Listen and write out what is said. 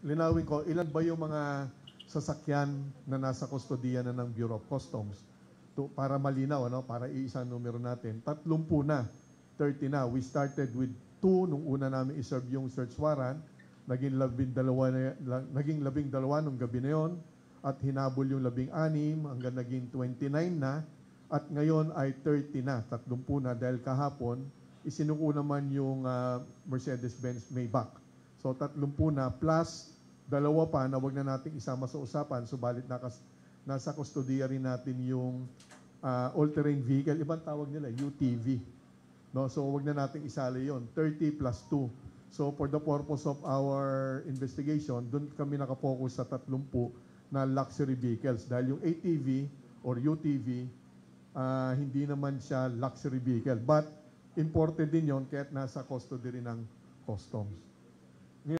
linawin ko, ilan ba yung mga sasakyan na nasa kustodiya na ng Bureau of Customs? Para malinaw, ano? Para iisang numero natin. 30 na. 30 na. We started with 2 nung una namin iserve yung search warrant. Naging 12 nung gabi na yon. At hinabol yung 16 hanggang naging 29 na. At ngayon ay 30 na. 30 na dahil kahapon isinuko naman yung Mercedes-Benz Maybach. So 30 na plus 2 pa na wag na nating isama sa usapan, subalit nasa kustodiya rin natin yung all-terrain vehicle, ibang tawag nila, UTV. No? So wag na nating isali yon, 30 plus 2. So for the purpose of our investigation, doon kami nakapokus sa 30 na luxury vehicles. Dahil yung ATV or UTV, hindi naman siya luxury vehicle. But imported din yon kaya't nasa custody rin ng customs.